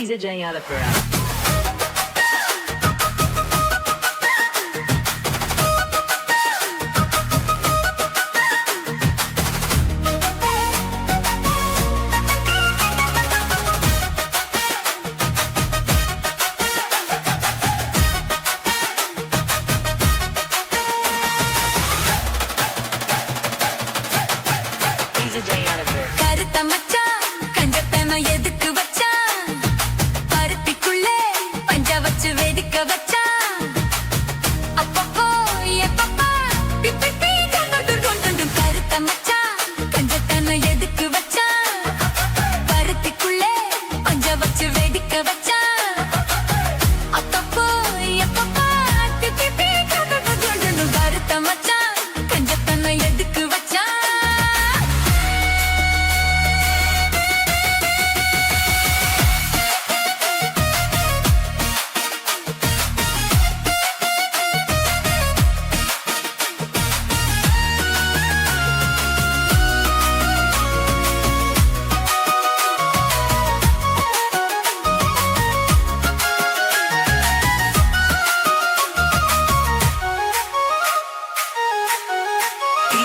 DJ Alapura. கருத்த மச்சான் கஞ்சத்தன எதுக்கு வச்சான் பருத்திக்குள்ளே பஞ்ச வச்சு வெடிக்க வச்சான் அப்பப்போ எப்பப்பா பிப்பி கொண்டு கருத்த மச்சான் கஞ்சத்தன எதுக்கு வச்சான் பருத்திக்குள்ளே பஞ்ச வச்சு வெடிக்க வச்சான் அப்பப்போ எப்பப்பா பிப்பி கொண்டு கருத்த மச்சான் கஞ்சத்தன எதுக்கு வச்சான்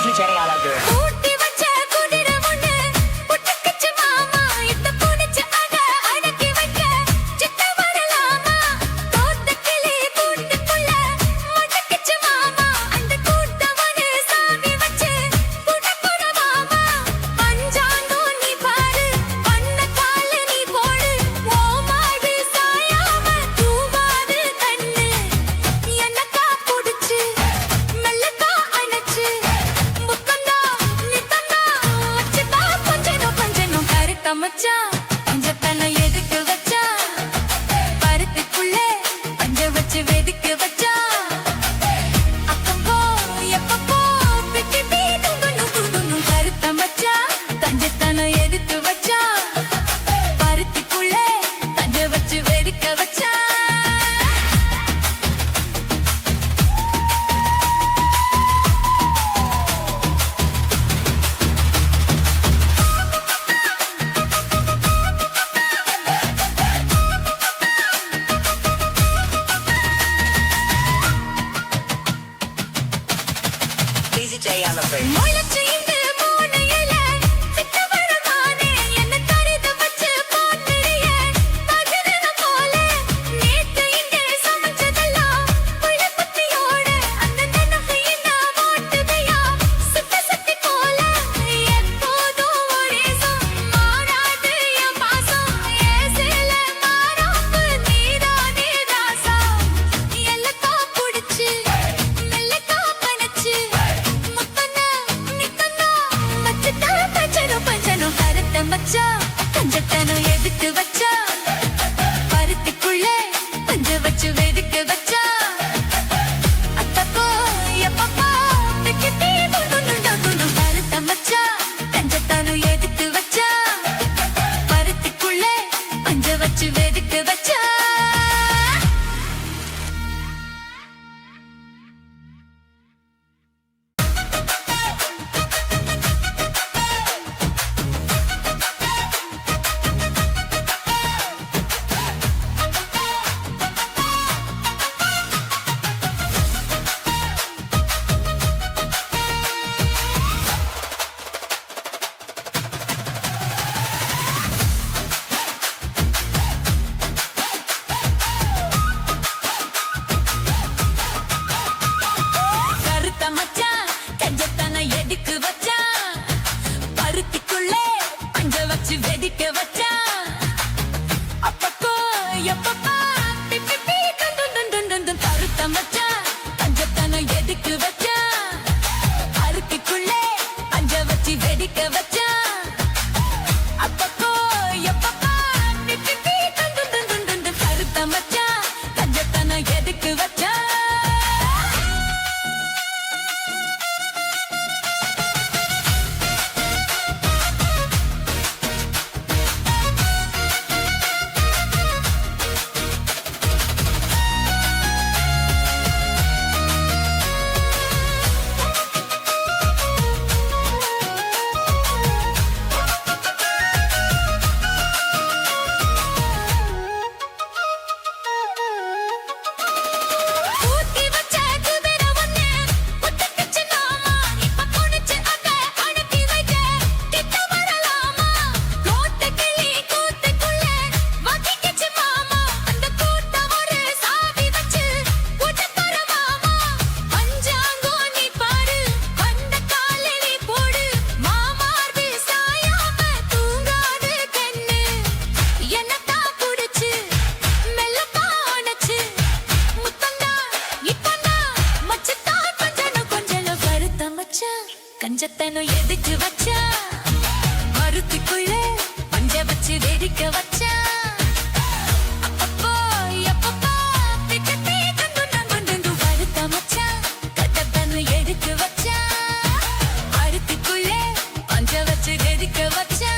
DJ Alapura. ஊட்டி வச்ச குதிரை ஒண்ணு புட்டுக்குச்சு மாமா இத்த புடிச்சு அத அடக்கி வைக்க சித்த வரலாமா தோத்த கிளி கூட்டுக்குள்ள முட்டுக்குச்சு மாமா அந்த கூட்டவனு சாவி வச்சு புடப்புற மாமா பஞ்சாங்கோ நீ பாரு பண்ண கால நீ போடு ஓ மாடு சாயாம தூவாது கண்ணு என்னக்கா புடிச்சு மெல்லக்கா அணைச்சு மச்சான் பஞ்சத்தன எதுக்கு வச்சா பருத்திக்குள்ளே பஞ்ச வச்சு வெடிக்க வச்சா அப்பப்போ எப்பப்போ பிப்பி துண்டு கருத்த மச்சான் பஞ்சத்தன எதுக்கு வச்சா பருத்திக்குள்ளே பஞ்ச வச்சு வெடிக்க வச்சா DJ Alapura. முயலச்சு இந்த மூனையில சித்த வரமானே என்ன கருத வச்சு போட்டுறியே பகிரன போல நேத்து இங்கே சமைச்சதெல்லாம் புளிப்பத்தியோட அந்த நினைவையும் நான் ஓட்டுதையா சுத்தி போல எப்போதும் ஒரே மாறாது என் பாசம் ஏசில மாறாப்பு நீதானே ராசா எல்லக்கா புடிச்சு மெல்லக்கா கணச்சு கருத்த மச்சான் கஞ்சத்தனம் எதுக்கு வச்சா பருத்திக்குள்ளே பஞ்ச வச்சு வெடிக்க வச்சா அப்பப்போ எப்பப்பா பிப்பி கொண்டு கருத்த மச்சான் கஞ்சத்தனம் எதுக்கு வச்சா பருத்திக்குள்ளே பஞ்ச வச்சு வெடிக்க வச்சா கருத்த மச்சான் கஞ்சத்தன எதுக்கு வச்சான் பருத்திக்குள்ளே பஞ்ச வச்சு வெடிக்க வச்சான் அப்பப்போ எப்பப்பா பிப்பி கொண்டு கருத்த மச்சான் கஞ்சத்தன எதுக்கு வச்சான் பருத்திக்குள்ளே பஞ்ச வச்சு வெடிக்க வச்சான் அப்பப்போ எப்பப்பா பிப்பி கொண்டு கருத்த மச்சான் கஞ்சத்தன எதுக்கு வச்சான் கஞ்சத்தனம் எதுக்கு வச்சா மருத்துக்குள்ள பஞ்ச வச்சு வேடிக்கை வச்சா அப்பப்போ எப்பப்போ பிக்கத்தே கண்டு வருத்த மச்சான் கஞ்சத்தனம் எதுக்கு வச்சா மருத்துக்குள்ள பஞ்ச வச்சு வேடிக்கை வச்சா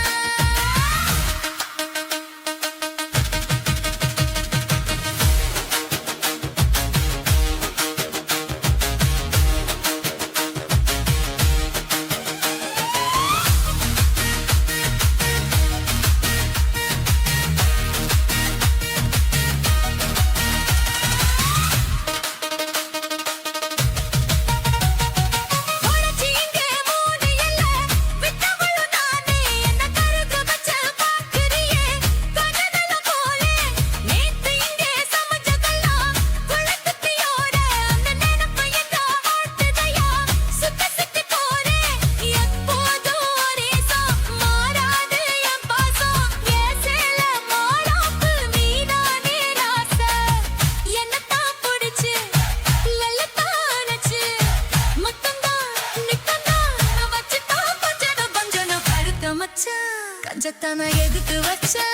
கஞ்சத்தான எதுக்கு வச்சா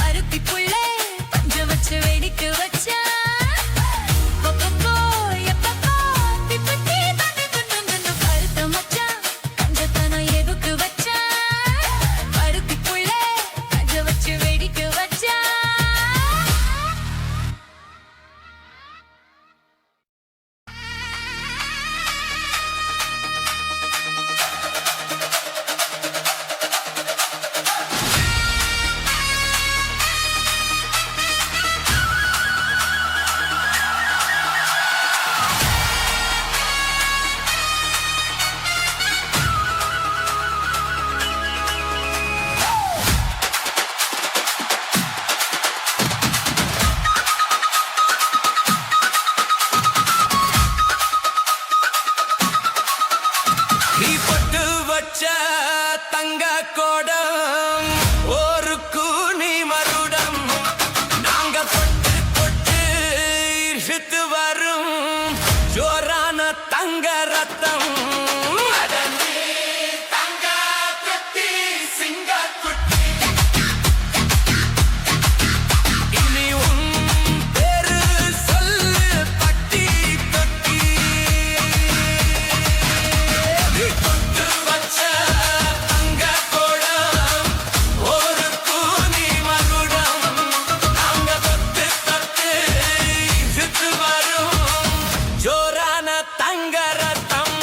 அருத்தி புள்ள பஞ்ச வச்சு வேடிக்கை வச்சா எதுக்கு வச்சா அருத்தி புள்ள பஞ்ச வச்சு வேடிக்கை வச்சா தங்க கோடம் ஒரு கூனி மருடம் நாங்க பொட்டு பொட்டு இழுத்து வரும் ஜோரான தங்க ரத்தம் தங்க ரத்தம்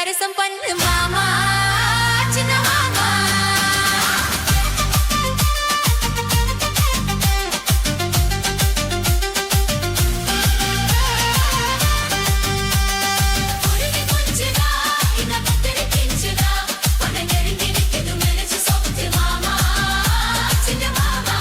சமரசம் பண்ணு மாமா சின்ன மாமா உருகி கொஞ்சடா இந்த பத்திரி கிஞ்சடா உன்னை நெருங்கி நிற்குது நினைச்சு சொத்து மாமா சின்ன மாமா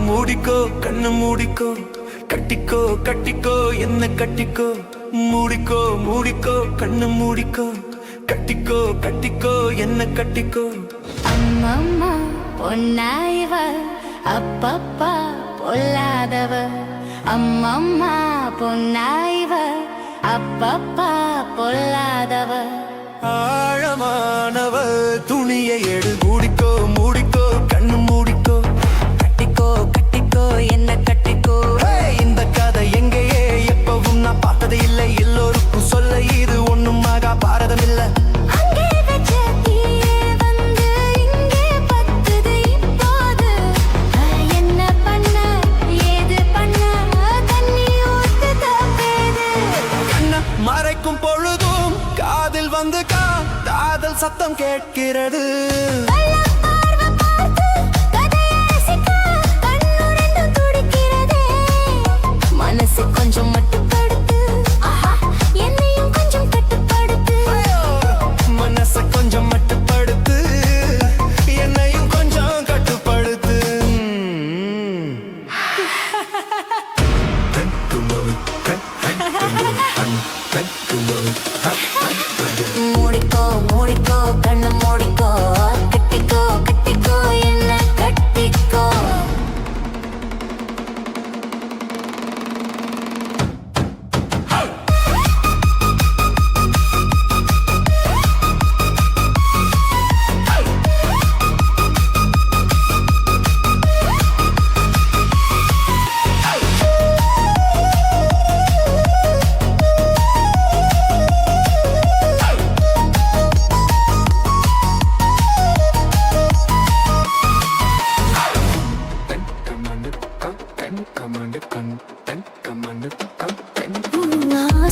மூடிக்கோ கண்ணு மூடிக்கோ கட்டிக்கோ கட்டிக்கோ என்ன கட்டிக்கோ மூடிக்கோ மூடிக்கோ கண்ணு மூடிக்கோ கட்டிக்கோ கட்டிக்கோ என்ன கட்டிக்கோ அம்மம்மா பொன்னாயிவ அப்பப்பா பொல்லாதவ அம்மம்மா பொன்னாயிவ அப்பப்பா பொல்லாதவ ஆழமானவ துணியை எடு மூடிக்கோ மூடிக்கோ கண்ணு மூடிக்கோ கட்டிக்கோ கட்டிக்கோ என்ன கட்டிக்கோ இந்த கதை எங்கேயே எப்பவும் நான் பார்த்தது இல்லை எல்லோருக்கும் சொல்ல இது ஒண்ணும் ஆகா பாரதம் இல்ல அங்கே வச்ச தீயே வந்து இங்கே பத்துது இப்போது என்ன பண்ண ஏது பண்ண தண்ணி ஊத்து தப்பேது கண்ண மறைக்கும் பொழுதும் காதில் வந்து காதல் சத்தம் கேட்கிறது மனசு கொஞ்சம் மட்டுப்படுத்து என்னையும் கொஞ்சம் கட்டுப்படுத்து மனச கொஞ்சம் மட்டுப்படுத்து என்னையும் கொஞ்சம் கட்டுப்படுத்து மூடிக்கோ மூடிக்கோ கண்ணு மூடிக்கோ கட்டிக்கோ கட்டிக்கோ என்ன கட்டிக்கோ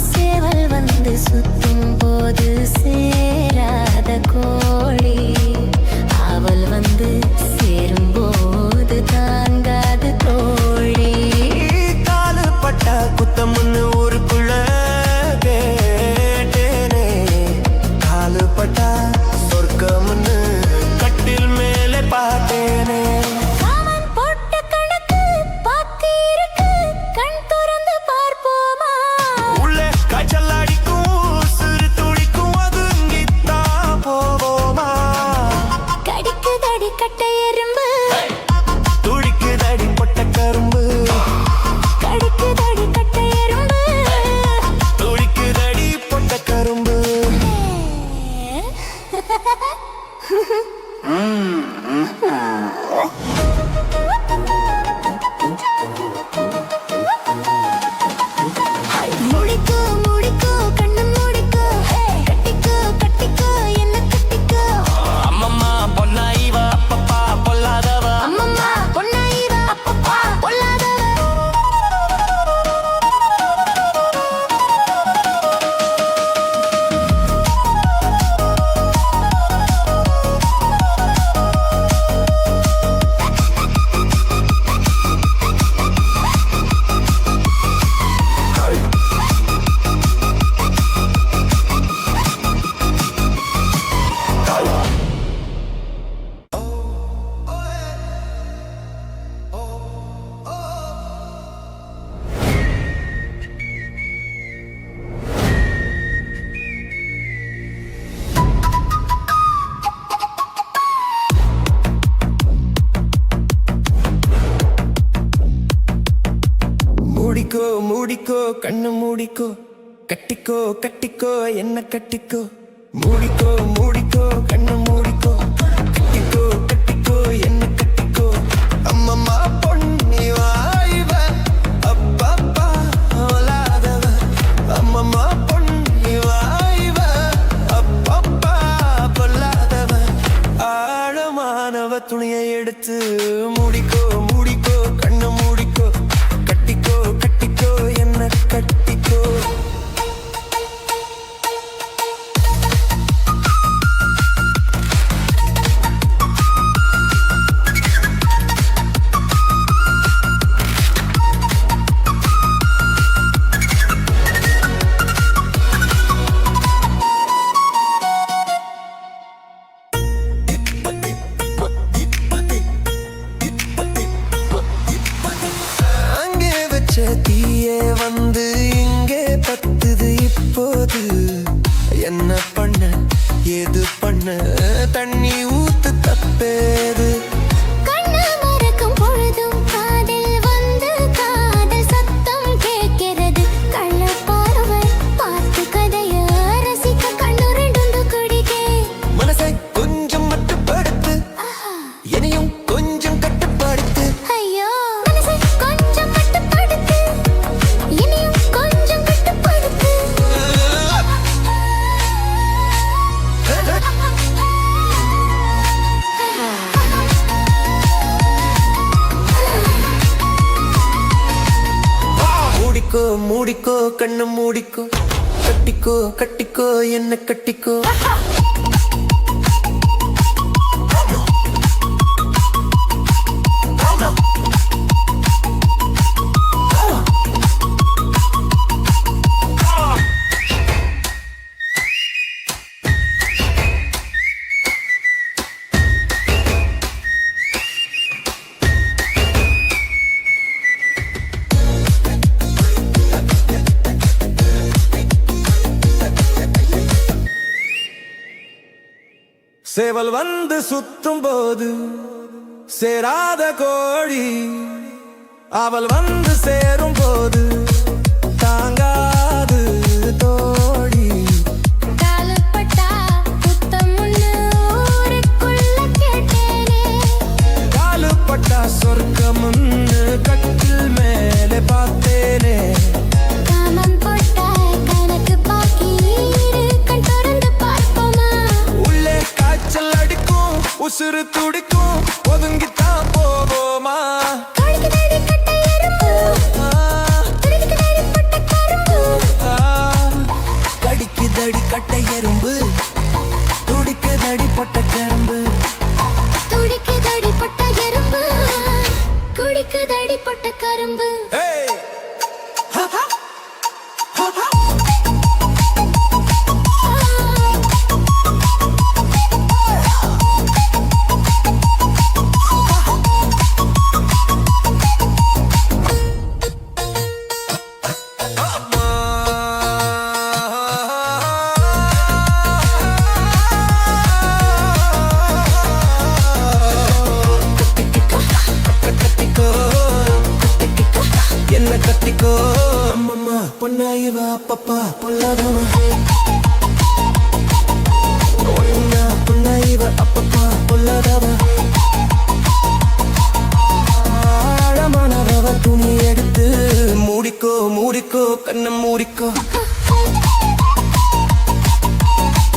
சேவல் வந்து சுத்தும் போது சேராத கோழி அவள் வந்து சேரும் போது தாங்காது தோழி காலு பட்டா குத்தம்னு ஊருக்குள்ள கேட்டேனே காலு பட்டா சொர்க்கம்னு கட்டில் மேலே பார்த்தேனே காமன் போட்ட கணக்கு பாக்கி இருக்கு கண் திறந்து பார்ப்போமா உள்ளே காய்ச்சல் அடிக்கும் சிறு துளிக்கும் அதுங்கித்தா போவோமா கடிக்குதடி கட்டை எறும்பு துடிக்குதடி பொட்ட கரும்பு கடிக்குதடி கட்டை எறும்பு துடிக்குதடி பொட்ட கரும்பு மூடிக்கோ மூடிக்கோ கண்ணு மூடிக்கோ கட்டிக்கோ கட்டிக்கோ என்ன கட்டிக்கோ அம்மம்மா பொன்னா இவ அப்பப்பா பொல்லாதவ அம்மம்மா பொன்னாயிவ அப்பப்பா பொல்லாதவ மூடிக்கோ மூடிக்கோ கண்ணு மூடிக்கோ கட்டிக்கோ கட்டிக்கோ என்ன கட்டிக்கோ மூடிக்கோ மூடிக்கோ கண்ணு மூடிக்கோ கட்டிக்கோ கட்டிக்கோ என்ன கட்டிக்கோ அம்மம்மா பொன்னி வாய்வ அப்பப்பா ஓலாதவ அம்மம்மா பொன்னி வாய்வ அப்பப்பா பொல்லாதவ ஆழமானவ துணியை எடுத்து மூடிக்கோ மூடிக்கோ கண்ணு மூடிக்கோ கட்டிக்கோ கட்டிக்கோ என்ன கட்டிக்கோ வச்ச தீயே வந்து இங்கே பத்துது இப்போது என்ன பண்ண ஏது பண்ண தண்ணி ஊத்து தப்பேது கண்ணு மறக்கும் பொழுதும் காதில் வந்து காதல் சத்தம் கேட்கிறது கள்ள பார்வை பார்த்து கதைய ரசிக்க கண்ணு ரெண்டு குடிக்கே மனசை கொஞ்சம் மட்டுப்படுத்து என்னையும் கொஞ்சம் கட்டுப்படுத்து ஐயோ மனசை கொஞ்சம் மட்டுப்படுத்து இனியும் கொஞ்சம் கட்டுப்படுத்து மூடிக்கோ மூடிக்கோ கண்ணு மூடிக்கோ கட்டிக்கோ கட்டிக்கோ என்ன கட்டிக்கோ சேவல் வந்து சுத்தும் போது சேராத கோழி அவள் வந்து சேரும் போது தாங்காது தோழி காலப்பட்டா புத்தம் ஒண்ணு ஊருக்குள்ள கேட்டேனே காலுப்பட்டா சொர்க்கமுன்னு கட்டில் மேலே பார்த்தேனே காமம் போட்டா கணக்கு பாக்கி கண் திறந்து பார்ப்போமா உள்ளே காய்ச்சல் அடிக்கும் உசுறு துடிக்கும் ஒதுங்கித்தான் போவோமா கடிக்குதடி கட்ட எறும்பு துடிக்குதடி பட்ட கரும்பு கடிக்குதடி கட்டை எறும்பு துடிக்குதடி பொட்ட கரும்பு துடிக்குதடி பட்ட எறும்பு குடிக்குதடி பட்ட கரும்பு Hey! என்ன கத்திக்கோ அம்மம்மா பொன்னாயிவா பப்பா பொல்லாதவா ஒன்னா பொன்னாயிவா அப்பப்பா பொல்லாதவா ஆழமானவ துணி எடுத்து மூடிக்கோ மூடிக்கோ கண்ணை மூடிக்கோ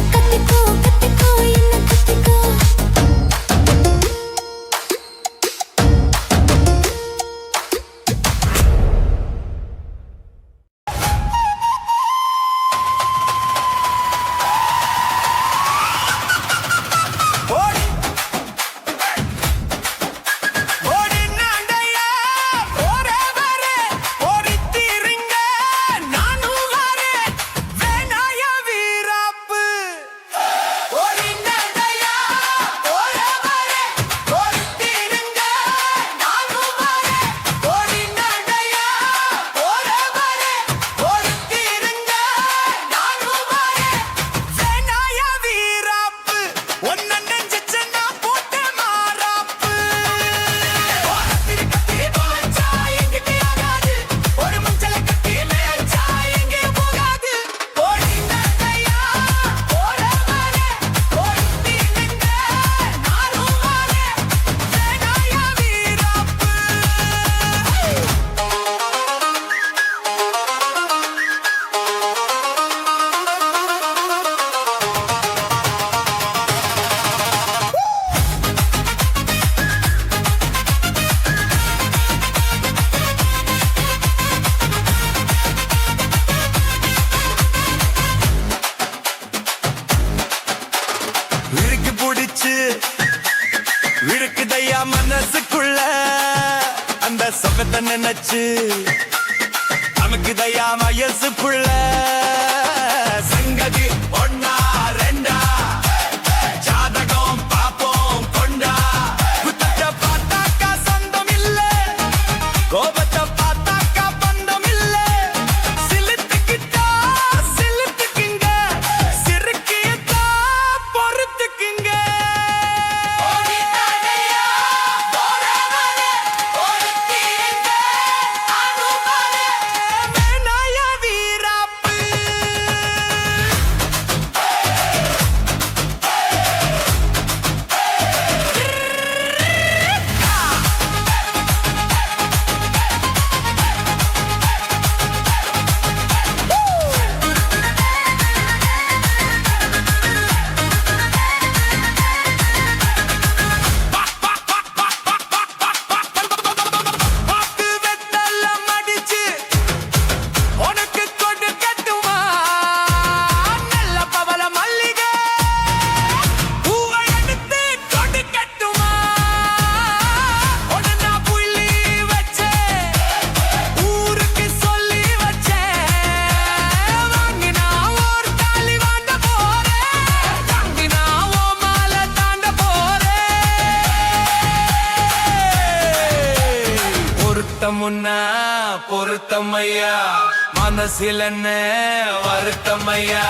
கத்திக்கோ கத்திக்கோ என்ன கத்திக்கோ ஓடி ஓடி நாண்டையா ஒரே வரே ஓடி தீருங்க நானும் வரேன் வேணாய வீராப்பு ஓடி நாண்டையா ஒரே வரே ஓடி தீருங்க நானும் வரேன் ஓடி நாண்டையா ஒரே வரே ஓடி தீருங்க நானும் வரேன் வேணாய வீராப்பு ஒன்ன நெஞ்சிச்சு நான் போட்ட மாறாப்பு ஓரத்திரி கத்தி போச்சா எங்கிட்ட ஆகாது ஒரு மஞ்சள கட்டி மேய்ச்சா எங்கே போகாது ஓடி நடையா ஓரவரே ஓடி நின்ற நானும் வரேன் வேணாய வீராப்பு விருக்கு பிடிச்சு விருக்குதையா மனசுக்குள்ள அந்த சொகத்தை நினைச்சு நமக்குதையா வயசு புள்ள சங்கதி ஒன்னா ரெண்டா ஜாதகம் பாப்போம் கொண்டா குத்தத்தை பார்த்தாக்கா சொந்தம் இல்ல கோபத்தை பார்த்தாக்கா பொருத்தமுன்னா பொருத்தமையா மனசில் என்ன வருத்தமையா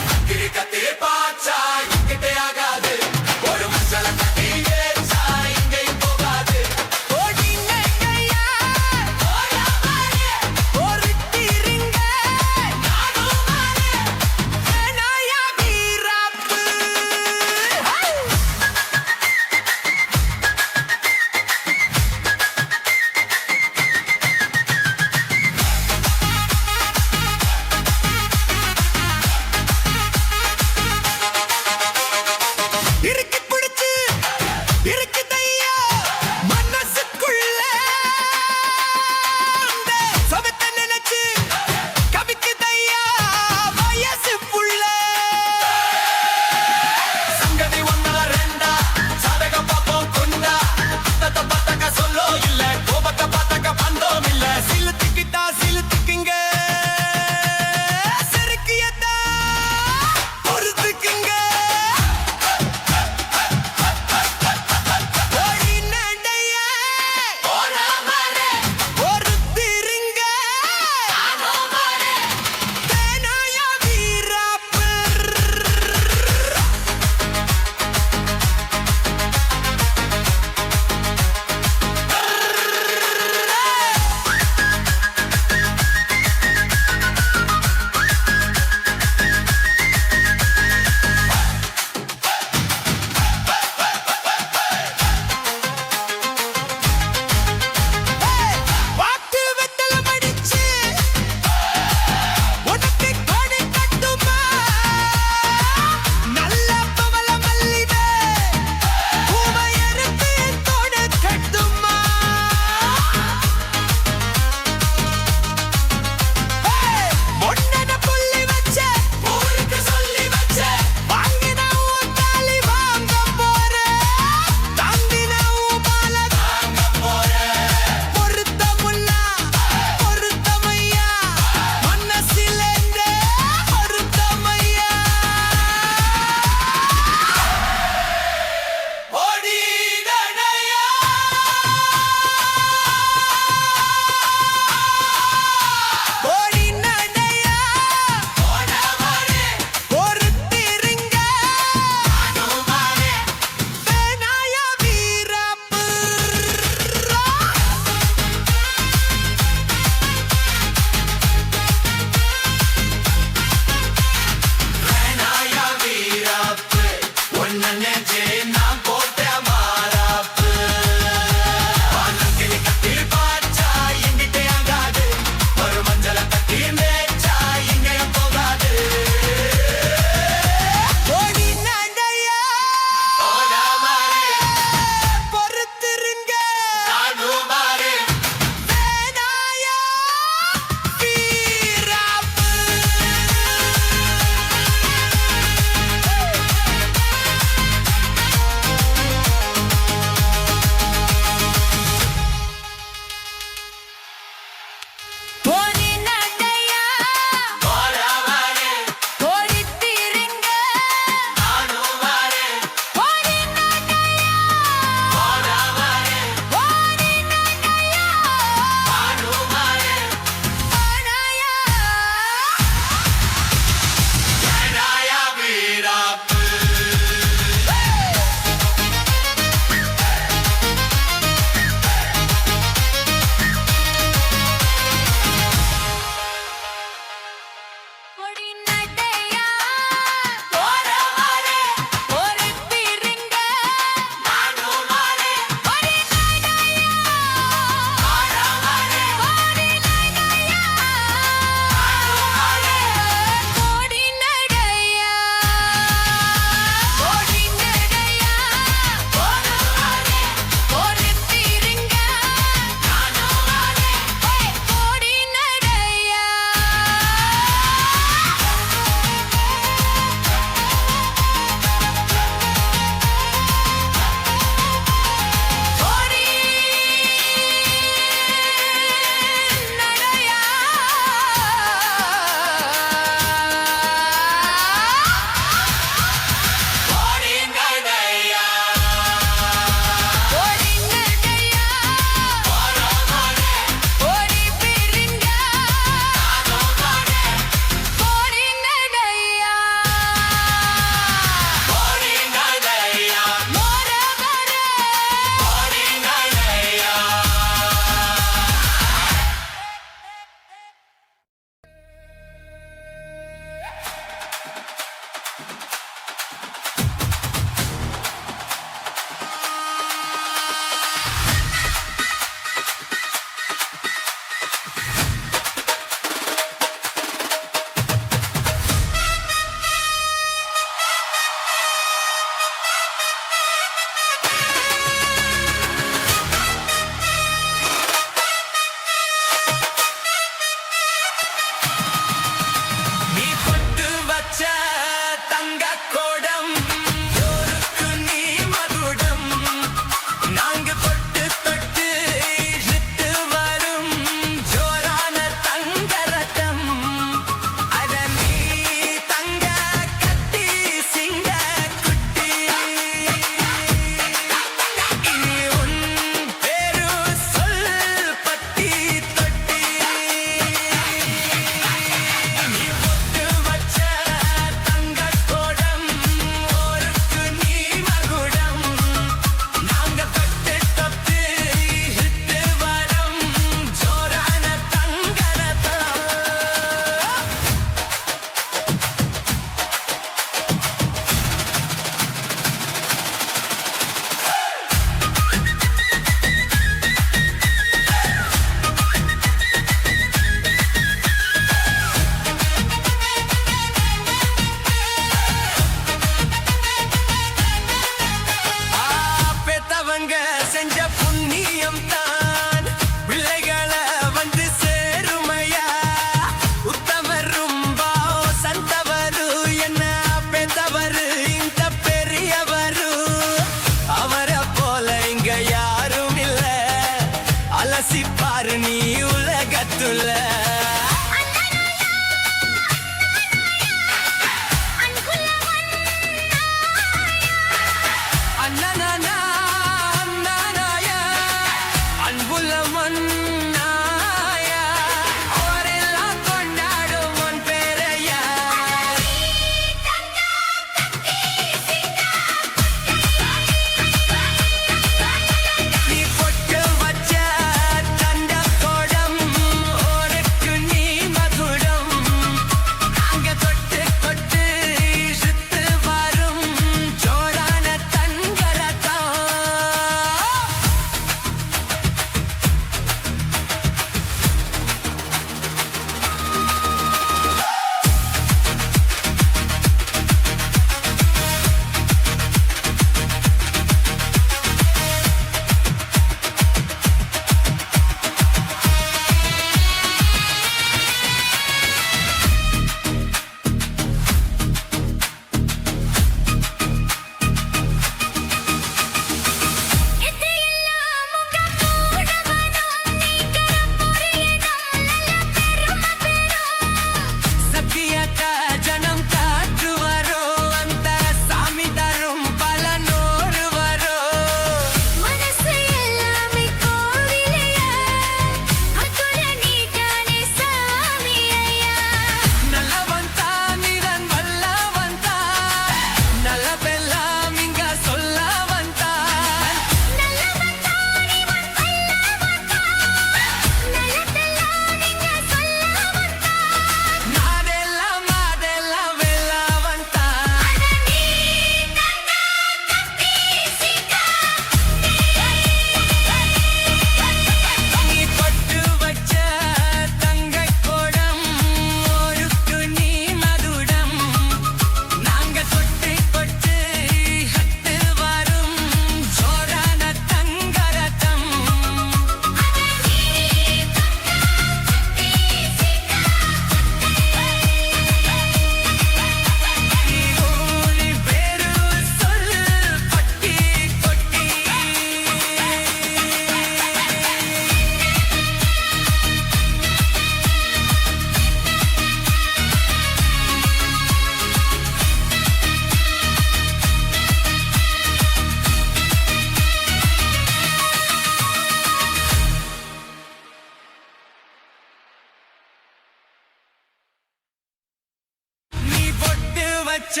வச்ச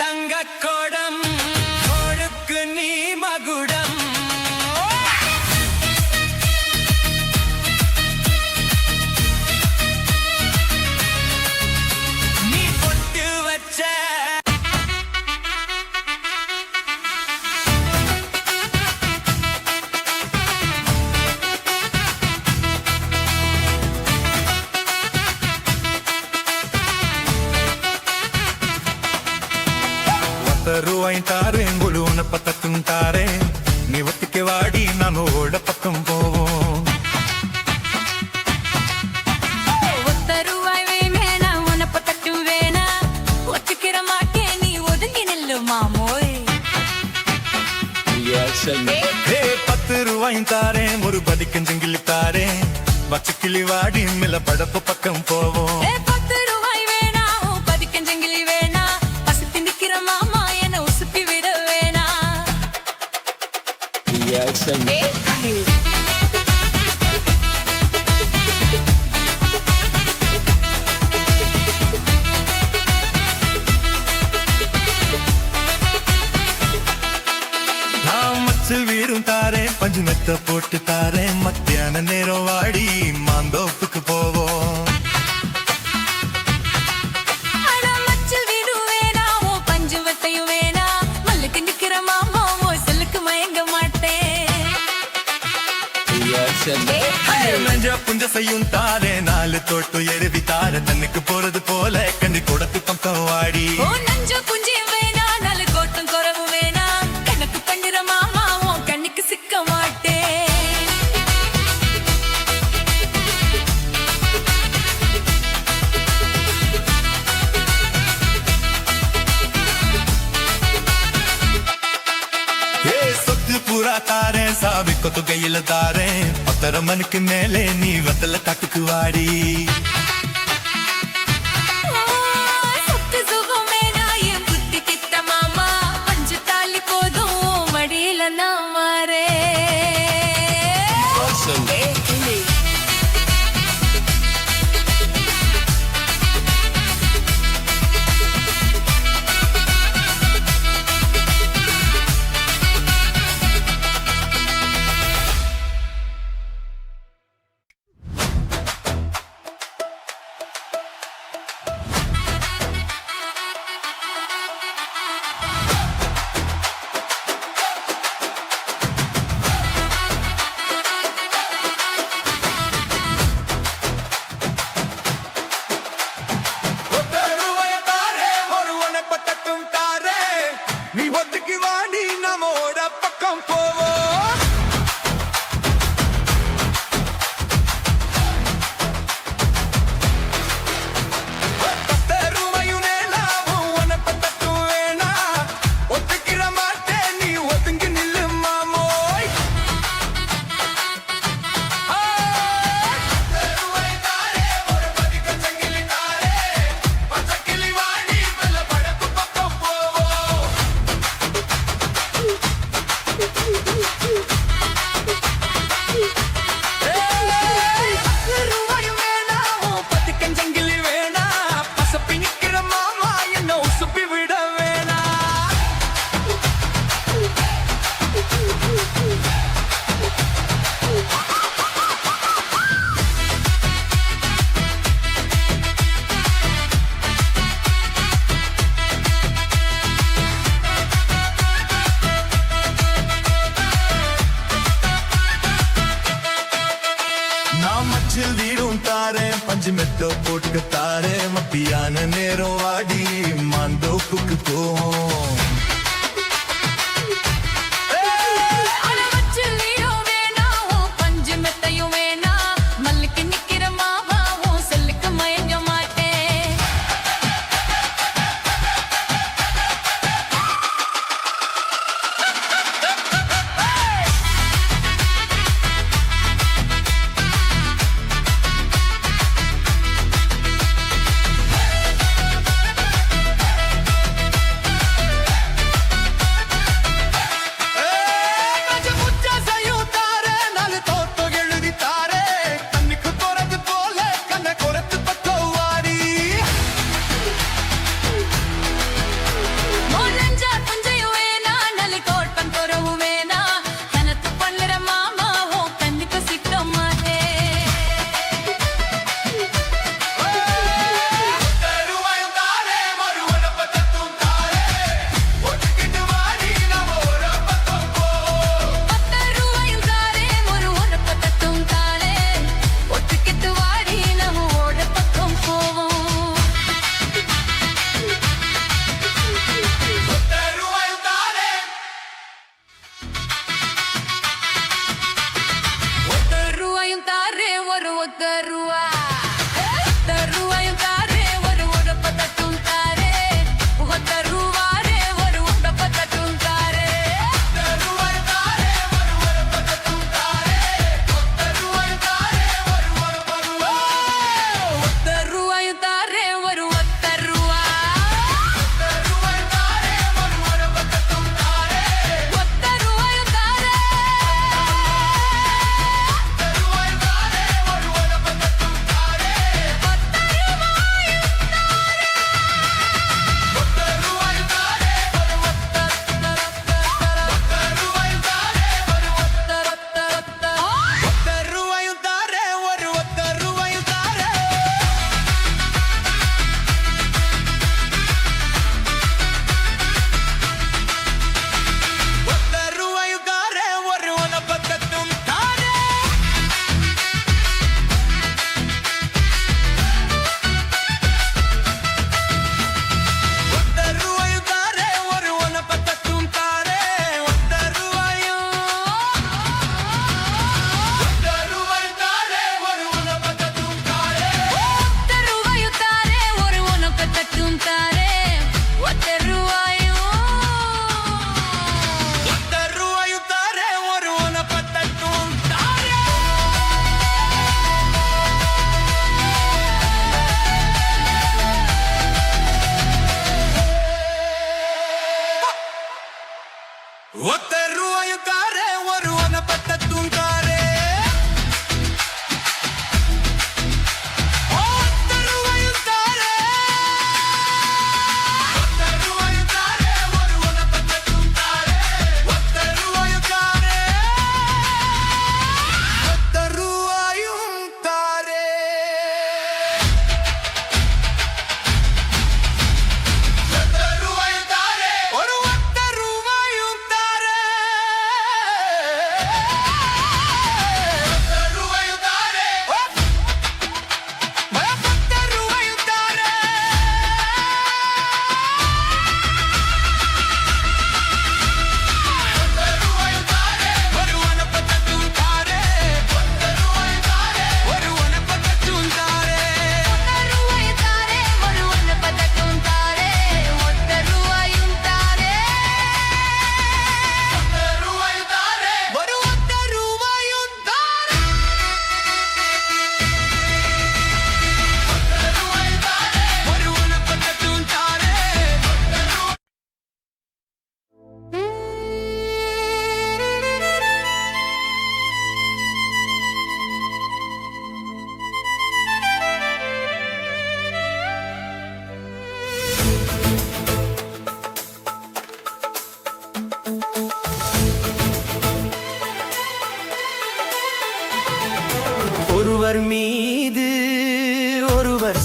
தங்க கோடம் கோடுக்கு நீ மகுடம் நீ பொட்டு வச்ச ரூபாய் தாரேன் குழு உன பத்தக்கும் தாரேன் நீ ஒத்திக்க வாடி நான் ஓட பக்கம் போவோம் ஒத்த ரூபாய் வேணா உனப்ப தட்டு வேணா ஒத்துக்கிற மாட்டே நீ ஒதுங்கி நில்லு மாமோய் ஏ 10 ரூபாய் தாரேன் ஒரு பதிக்கஞ்சங்கிலி தாரேன் வச்சு கிளி வாடி மேல படப்பு பக்கம் போவோம் 10 ரூபாய் வேணா பதிக்கஞ்சங்கிலி வேணா பசித்து நிக்கிற மாமா என்ன உசுப்பி விட வேணா நான் மச்சல் வீரும் தாரேன் பஞ்சு மெத்த போட்டு தாரேன் மத்தியான நேரம் வாடி மாந்தோப்புக்கு போவோம் ஆனா மச்சல் வீடு வேணா உன் பஞ்சு வத்தையும் வேணா மல்லுக்கு நிக்கிற மாமா உன் சொல்லுக்கு மயங்க மாட்டேன் நெஞ்ச புஞ்ச செய்யும் தாரே 4 தோட்டு எருவி தார தன்னுக்கு போறது போல கண்டி கொடுத்து பக்கம் வாடி ஓ நஞ்ச புஞ்சியும் வேணா நாலு கோட்டும் குறவு வேணா கணக்கு பண்ணிற மாமா உன் கண்ணுக்கு சிக்க மாட்டேன் ஏ சொத்து பூரா தாரேன் சாவி கொத்து கையில தாரேன் 10 மணிக்கு மேலே நீ வத்தல காட்டுக்கு வாடி சொத்து சுகம் வேணா என் புத்தி கிட்ட மாமா பஞ்சு தாலி போதும் மடியில நான் மாறே நீ ஒத்துக்கு வாடி நம்மோட பக்கம் போவோம் மச்சில் வீடும் தாரேன் பஞ்சு மெத்த போட்டு தாரேன் மத்தியான நேரம் வாடி மாந்தோப்புக்கு போவோம்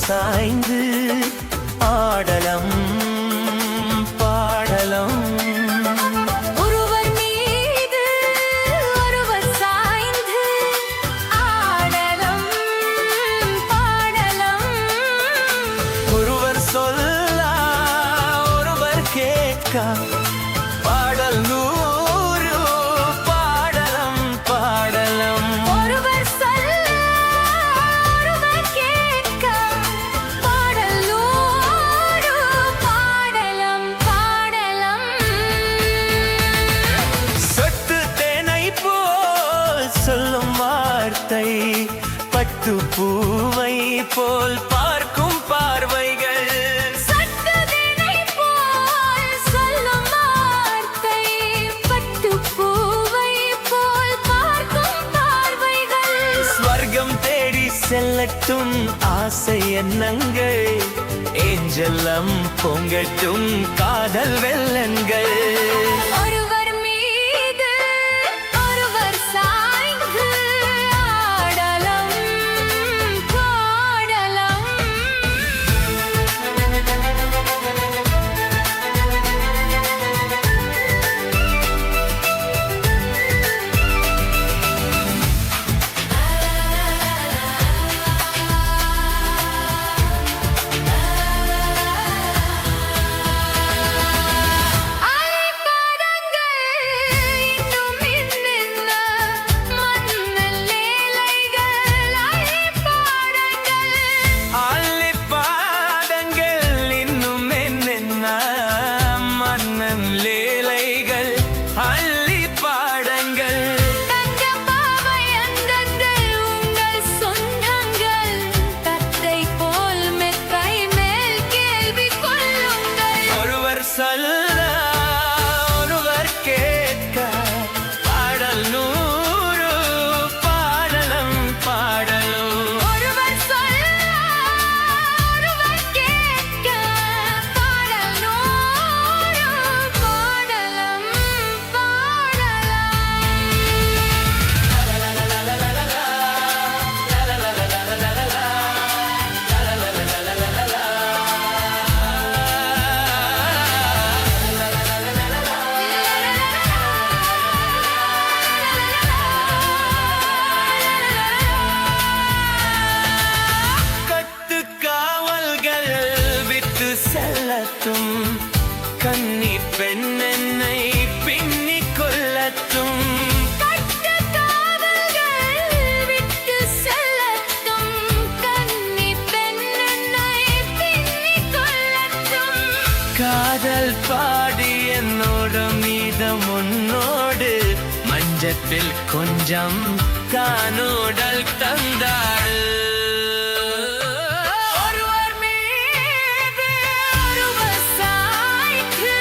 சாய்ந்து ஆடலம் பாடலம். ஒருவர் மீது ஒருவர் சாய்ந்து ஆடலம் பாடலம். ஒருவர் சொல்ல ஒருவர் கேட்க பாடல் நூறு பாடலம் பாடலம். ஒருவர் சொல்ல ஒருவர் கேட்க பாடல் நூறு பாடலம் பாடலம். சொட்டு தேனை போல் சொல்லும் வார்த்தை பட்டு பூவை போல் பார்க்கும் பார்வைகள். சட்டதினை போல் சொல்லும் வார்த்தை பட்டு பூவை போல் பார்க்கும் பார்வைகள். ஸ்வர்க்கம் தேடி செல்லட்டும் ஆசை எண்ணங்கள் ஏஞ்சலம் பொங்கட்டும் காதல் வெள்ளங்கள். ஒருவர் மீது ஒருவர் சாய்ந்து ஆடலம் பாடலம். அலைபாதங்கள் இன்னும் இன்னென்ன மன்னல் லீலைகள். அலைபாதங்கள் ஆலிப்பாதங்கள் இன்னும் என்னென்ன மன்னன் லீலைகள் அள்ளி பாடங்கள். தங்கப்பாவை அந்தங்கள் உங்கள் சொந்தங்கள். தத்தை போல் மெத்தை மேல் கேள்வி கொள்ளுங்கள். ஒருவர் சொல்ல ஒருவர் கேட்க பாடல் நூறு பாடலம் பாடலும். ஒருவர் சொல்ல ஒருவர் கேட்க பாடல் நூறு பாடலம் பாடலம். கட்டு காவல்கள் விட்டு செல்லட்டும் கன்னி பெண் என்னை பின்னி கொள்ளட்டும். கட்டு காவல்கள் விட்டு செல்லட்டும் கன்னி பெண் என்னை பின்னிக் கொள்ளட்டும். காதல் பாடி என்னோட மீதம் உன்னோடு மஞ்சத்தில் கொஞ்சம் காணோடல் தந்தாடு. ஒருவர் மீது ஒருவர் சாய்ந்து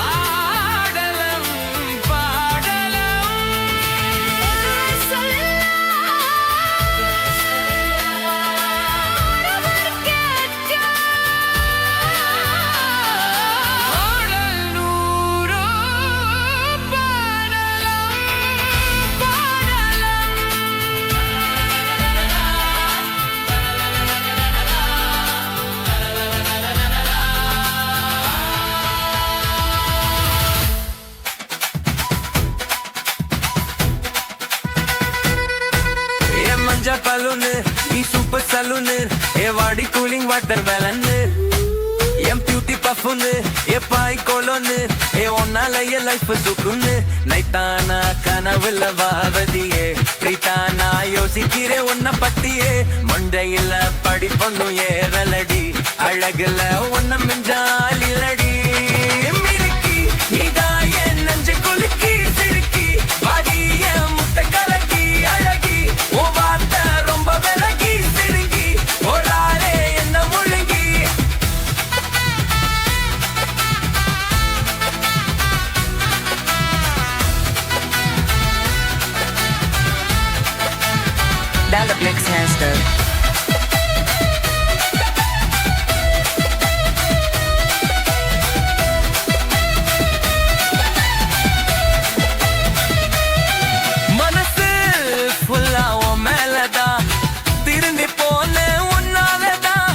ஆடலம் பாடலம். ஒருவர் சொல்ல ஒருவர் கேட்க பாடல் நூறு பாடலம் பாடலம். ఏ మంజా పలును ఈ సూపర్ సలూన్ ఏ వాడి కూలింగ్ వాటర్ వెలన్ எம் பியூட்டி பஃபுன்னு ஏ பாய் கோலோன்னு ஏ ஒன்னால ஏ லைஃப் சுக்குன்னு நைட்டானா கனவுல வாவதியே பிரீத்தானா யோசிக்கிறே உன்ன பத்தியே மண்டையில படி பொண்ணும் ஏறலடி அழகுல ஒன்ன மிஞ்சால் இல்லடி மிருக்கி நீதான் என் நெஞ்சு குலுக்கி சிறுக்கி வாடிய முட்டை கலக்கி அழகி ஓ வார்த்தை ரொம்ப விலகி சிறுங்கி ஓடாரே என்ன முழுங்கி. Developmix Master. மனசு ஃபுல்லா உன் மேலதான் திரும்பி போன உன்னாலதான்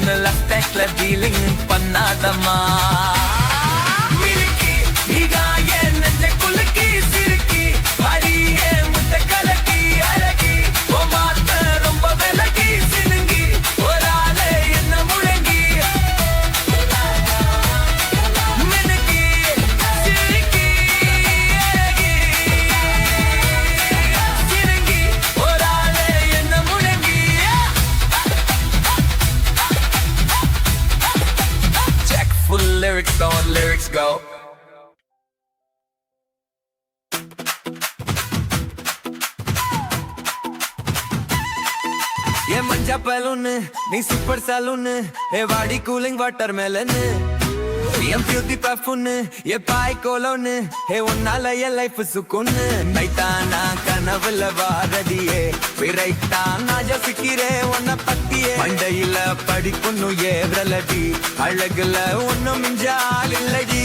ஒன்னு லெஃப்ட்ல டீலிங் பண்ணாதம்மா மில்கி நீதான் என் நெஞ்ச குலுக்கி சிறுக்கி அடியே முட்டை கலக்கி அழகி ஓ மாத்த ரொம்ப விலகி சினுங்கி ஒரு ஆளே என்ன முழங்கி மினுக்கி சிறுக்கி அழகி சினுங்கி ஒரு ஆளே என்ன முழங்கி Check full lyrics on lyrics go ये मंजा पलून नी सुपर सैलून ए वाडी cooling watermelon m beauty perfume ये पाई कोलोन हे उन्नाல என் லைஃப் சுக்குன் நைட்டானா கனவுல வாரடியே விரைட்டா நான் யோசிக்கிறே உன்னை பத்தியே மண்டையில படிப்புன்னு ஏவரலடி அழகுல ஒன்னும் மிஞ்சால் இல்லடி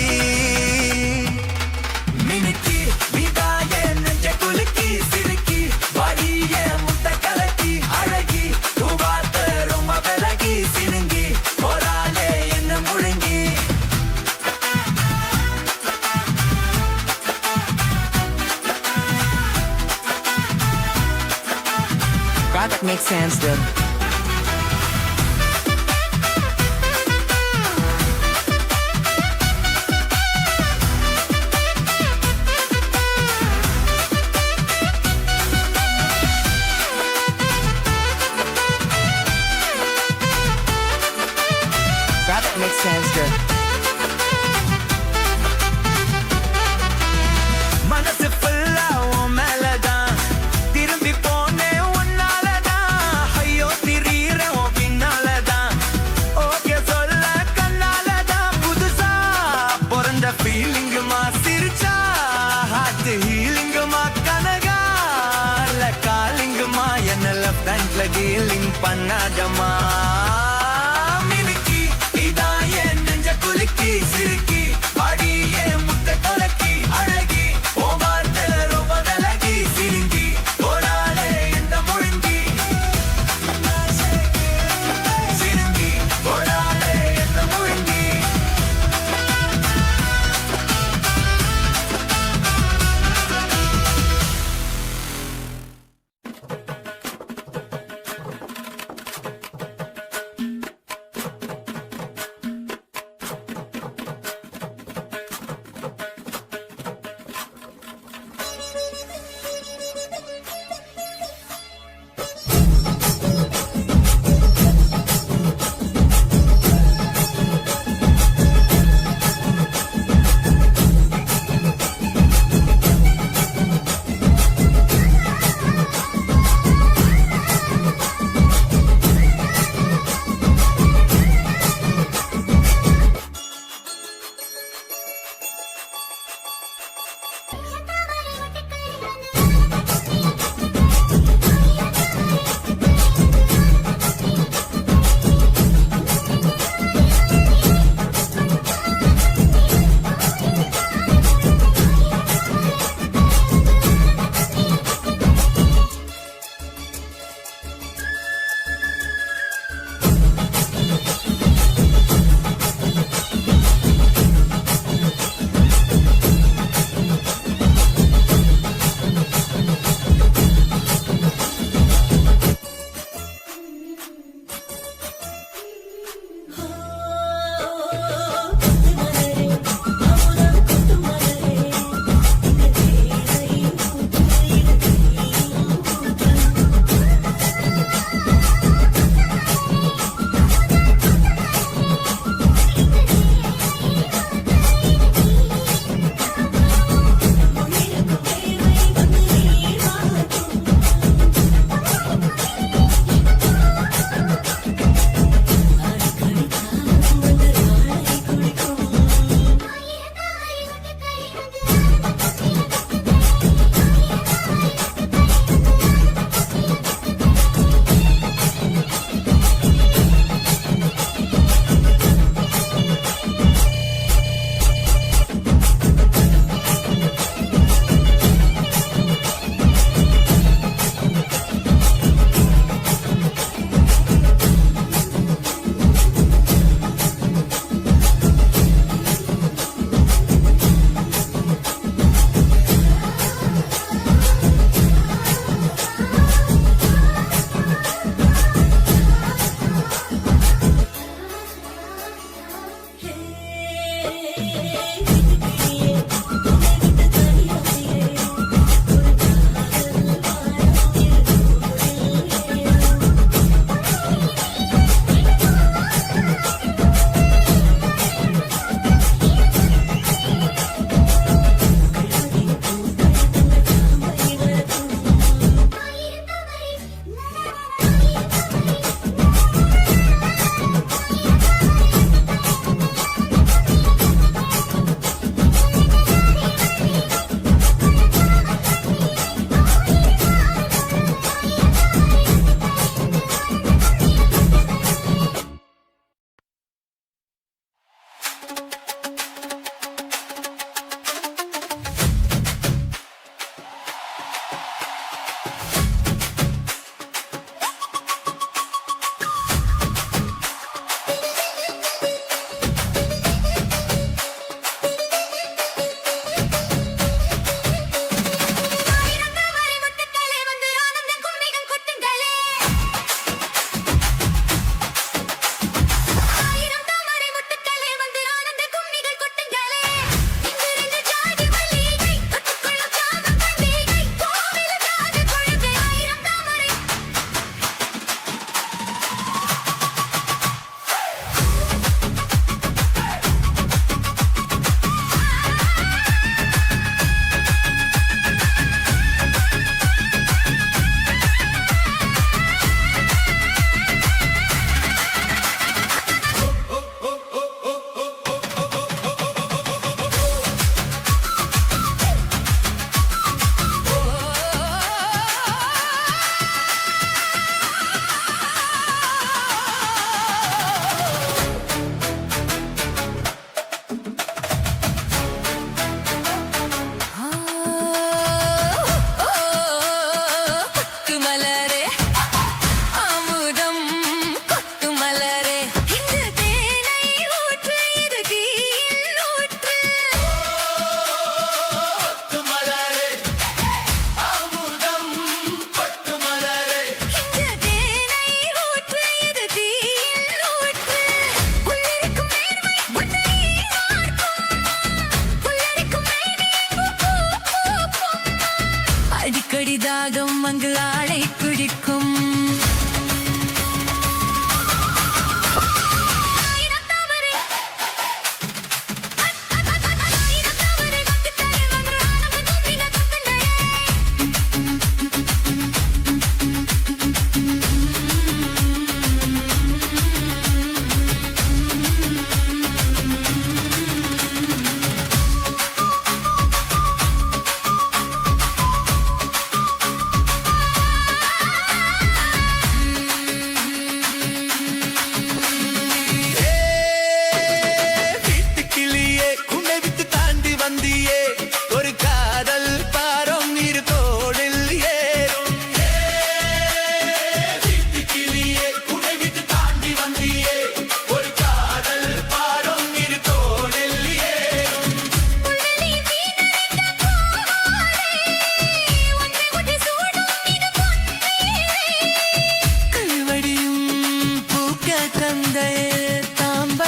மினுக்கி நீதாயே நெஞ்ச குலுக்கி சிறுக்கி வாடியே முட்டை கலக்கி அழகி தூவாத்த ரொம்ப விலகி சினுங்கி போராளே என்ன முழுங்கி That makes sense though. That makes sense though. மனசு ஃபுல்லா உன் மேலதான் திரும்பி போனேன் உன்னாலதான் ஐயோ திரியற உன் பின்னாலதான் ஓகே சொல்ல கண்ணாலதான் புதுசா பிறந்த ஃபீலிங்குமா சிரிச்சா ஹார்ட் ஹீலிங்குமா கனகால காலிங்குமா என்ன லெஃப்ட் ஹேண்ட்ல டீலிங் பண்ணாதமா மினுக்கி இதான் என் நெஞ்ச குலுக்கி சிறுக்கி பாடியே முட்டை கலக்கி அழகி ஓ வார்த்தை ரொம்ப விலகி சிரிங்கி போராளே எந்த முழுங்கி சிரிங்கி போராளே எந்த முழுங்கி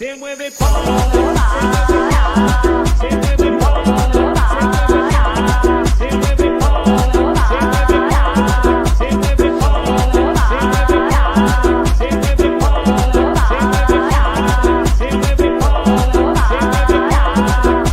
Se mueve pa, se mueve pa, se mueve pa, se mueve pa, se mueve pa, se mueve pa, se mueve pa, se mueve pa, se mueve pa, se mueve pa, se mueve pa,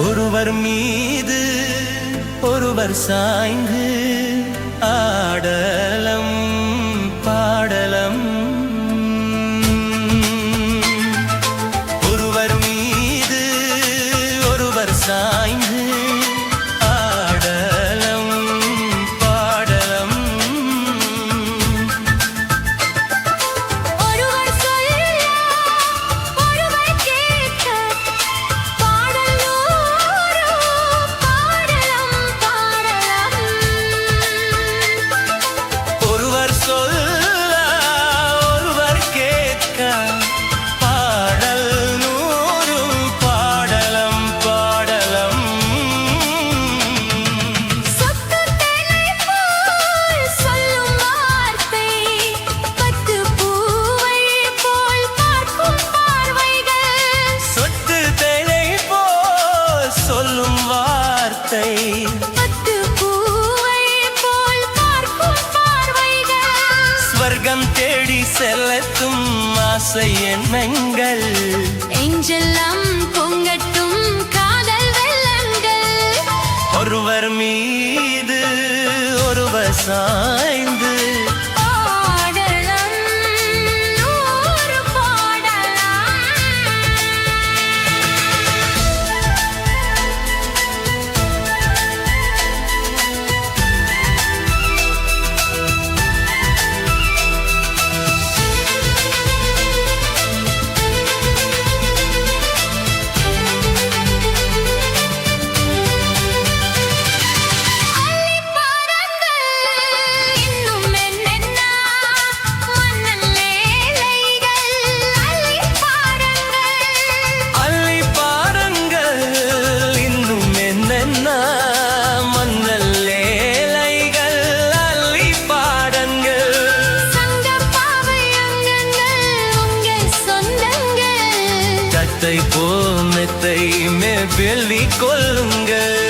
ஒருவர் மீது ஒருவர் சாய்ந்து ஆடலம் பாடலம் ஒருவர் மீது ஒருவர் சாய்ந்து ஆடலம் பாடலம் ஒருவர் சொல்ல ஒருவர் கேட்க பாடல் நூறு பாடலம் பாடலம் ஒருவர் சொல்ல ஒருவர் கேட்க பாடல் நூறு பாடலம் பாடலம் சொத்து தேனை போல் சொல்லும் வார்த்தை பத்து பூவை போல் பார்க்கும் பார்வைகள் சொத்து தேனை போல் சொல்லும் வார்த்தை பத்து பூவை போல் பார்க்கும் பார்வைகள் ஸ்வர்க்கம் தேடி செல்லத்தும் ஆசை எண்ணங்கள் எஞ்செல்லாம் பொங்கட்டும் காதல் வெள்ளங்கள் ஒருவர் மீது ஒருவர் சாய்ந்து பாடலம் நூறு பாடலாம் அள்ளி பாருங்கள் இன்னும் என்னென்ன மன்னன் லேலைகள் அள்ளி பாருங்கள் அள்ளி பாருங்கள் இன்னும் என்னென்ன மன்னல் லேலைகள் அள்ளி பாருங்கள் சங்க பாவை அங்கங்கள் உங்கள் சொந்தங்கள் தத்தை போல் மெத்தை வெள்ளி கொள்ளுங்கள்